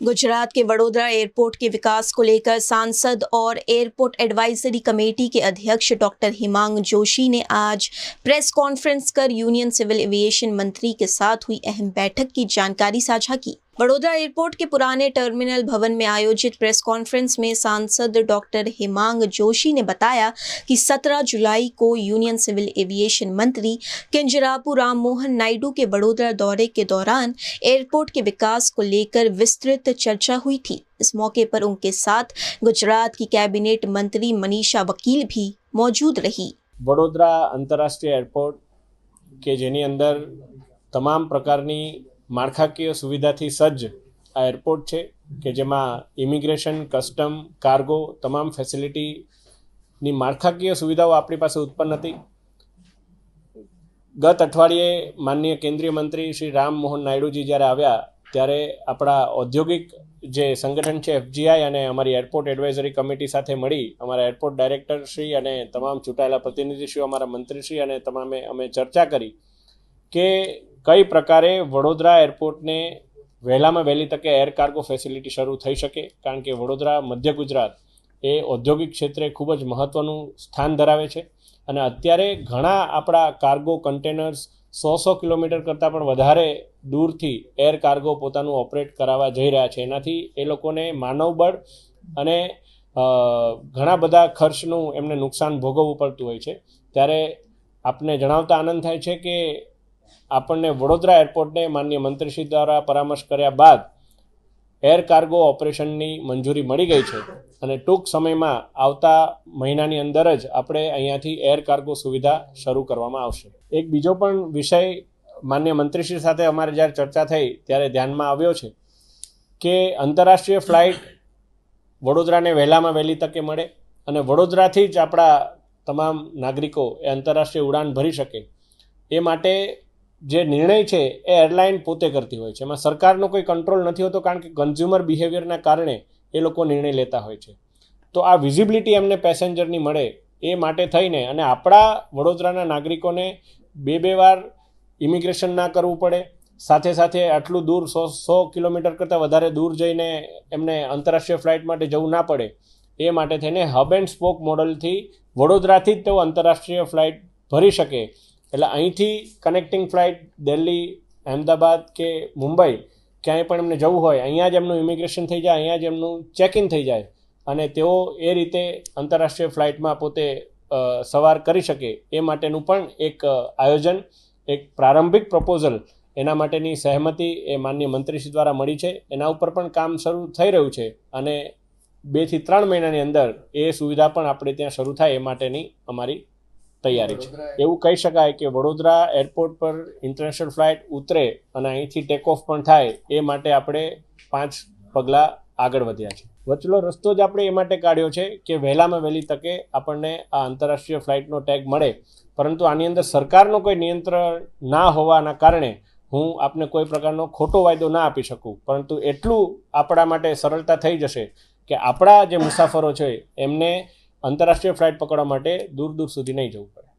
गुजरात के वडोदरा एयरपोर्ट के विकास को लेकर सांसद और एयरपोर्ट एडवाइजरी कमेटी के अध्यक्ष डॉक्टर हिमांग जोशी ने आज प्रेस कॉन्फ्रेंस कर यूनियन सिविल एविएशन मंत्री के साथ हुई अहम बैठक की जानकारी साझा की। वडोदरा एयरपोर्ट के पुराने टर्मिनल भवन में आयोजित प्रेस कॉन्फ्रेंस में सांसद डॉक्टर हिमांग जोशी ने बताया कि 17 जुलाई को यूनियन सिविल एविएशन मंत्री किंजरापू राम मोहन नायडू के वडोदरा दौरे के दौरान एयरपोर्ट के विकास को लेकर विस्तृत चर्चा हुई थी। इस मौके पर उनके साथ गुजरात की कैबिनेट मंत्री मनीषा वकील भी मौजूद रही। वडोदरा अंतरराष्ट्रीय एयरपोर्ट के जेनी अंदर तमाम प्रकारनी माળખાકીય સુવિધાથી સજ્જ આ એરપોર્ટ છે કે જેમાં ઇમિગ્રેશન, કસ્ટમ, કાર્ગો તમામ ફેસિલિટીની માળખાકીય સુવિધાઓ આપણી પાસે ઉત્પન્ન હતી। ગત અઠવાડિયે માનનીય કેન્દ્રીય મંત્રી શ્રી રામ મોહન નાયડુજી જ્યારે આવ્યા ત્યારે આપણા ઔદ્યોગિક જે સંગઠન છે FGI અને અમારી એરપોર્ટ એડવાઇઝરી કમિટી સાથે મળી અમારા એરપોર્ટ ડાયરેક્ટરશ્રી અને તમામ ચૂંટાયેલા પ્રતિનિધિશ્રીઓ અમારા મંત્રીશ્રી અને તમામે અમે ચર્ચા કરી કે કઈ પ્રકારે વડોદરા એરપોર્ટને વહેલામાં વહેલી તકે એર કાર્ગો ફેસિલિટી શરૂ થઈ શકે, કારણ કે વડોદરા મધ્ય ગુજરાત એ ઔદ્યોગિક ક્ષેત્રે ખૂબ જ મહત્ત્વનું સ્થાન ધરાવે છે અને અત્યારે ઘણા આપણા કાર્ગો કન્ટેનર્સ 100 કિલોમીટર કરતાં પણ વધારે દૂરથી એર કાર્ગો પોતાનું ઓપરેટ કરાવવા જઈ રહ્યા છે। એનાથી એ લોકોને માનવબળ અને ઘણા બધા ખર્ચનું એમને નુકસાન ભોગવવું પડતું હોય છે। ત્યારે આપને જણાવતા આનંદ થાય છે કે આપણને વડોદરા એરપોર્ટને માનનીય મંત્રીશ્રી દ્વારા પરામર્શ કર્યા બાદ એર કાર્ગો ઓપરેશનની મંજૂરી મળી ગઈ છે અને ટૂંક સમયમાં આવતા મહિનાની અંદર જ આપણે અહીંયાથી એર કાર્ગો સુવિધા શરૂ કરવામાં આવશે। એક બીજો પણ વિષય માનનીય મંત્રીશ્રી સાથે અમારે જ્યારે ચર્ચા થઈ ત્યારે ધ્યાનમાં આવ્યો છે કે આંતરરાષ્ટ્રીય ફ્લાઇટ વડોદરાને વહેલામાં વહેલી તકે મળે અને વડોદરાથી જ આપણા તમામ નાગરિકો એ આંતરરાષ્ટ્રીય ઉડાન ભરી શકે એ માટે જે નિર્ણય છે એ એરલાઇન પોતે કરતી હોય છે। એમાં સરકારનો કોઈ કંટ્રોલ નથી હોતો, કારણ કે કન્ઝ્યુમર બિહેવિયરના કારણે એ લોકો નિર્ણય લેતા હોય છે। તો આ વિઝિબિલિટી એમને પેસેન્જરની મળે એ માટે થઈને અને આપણા વડોદરાના નાગરિકોને બે વાર ઇમિગ્રેશન ના કરવું પડે, સાથે સાથે આટલું દૂર 100 કિલોમીટર કરતાં વધારે દૂર જઈને એમને આંતરરાષ્ટ્રીય ફ્લાઇટ માટે જવું ના પડે એ માટે થઈને હબ એન્ડ સ્પોક મોડલથી વડોદરાથી જ તેઓ આંતરરાષ્ટ્રીય ફ્લાઇટ ભરી શકે। એટલે અહીંથી કનેક્ટિંગ ફ્લાઇટ દિલ્હી, અહેમદાબાદ કે મુંબઈ ક્યાંય પણ એમને જવું હોય અહીંયા જ એમનું ઇમિગ્રેશન થઈ જાય, અહીંયા જ એમનું ચેક ઇન થઈ જાય અને તેઓ એ રીતે આંતરરાષ્ટ્રીય ફ્લાઇટમાં પોતે સવાર કરી શકે એ માટેનું પણ એક આયોજન, એક પ્રારંભિક પ્રપોઝલ એના માટેની સહેમતિ એ માનનીય મંત્રીશ્રી દ્વારા મળી છે। એના ઉપર પણ કામ શરૂ થઈ રહ્યું છે અને 2 થી 3 મહિનાની અંદર એ સુવિધા પણ આપણે ત્યાં શરૂ થાય એ માટેની અમારી તૈયારી છે। એવું કહી શકાય કે વડોદરા એરપોર્ટ પર ઇન્ટરનેશનલ ફ્લાઇટ ઉતરે અને અહીંથી ટેક ઓફ પણ થાય એ માટે આપણે 5 પગલાં આગળ વધ્યા છે। વચલો રસ્તો જ આપણે એ માટે કાઢ્યો છે કે વહેલામાં વહેલી તકે આપણને આ આંતરરાષ્ટ્રીય ફ્લાઇટનો ટેગ મળે, પરંતુ આની અંદર સરકારનો કોઈ નિયંત્રણ ના હોવાના કારણે હું આપને કોઈ પ્રકારનો ખોટો વાયદો ના આપી શકું, પરંતુ એટલું આપણા માટે સરળતા થઈ જશે કે આપણા જે મુસાફરો છે એમને આંતરરાષ્ટ્રીય ફ્લાઇટ પકડવા માટે દૂર સુધી નહીં જવું પડે।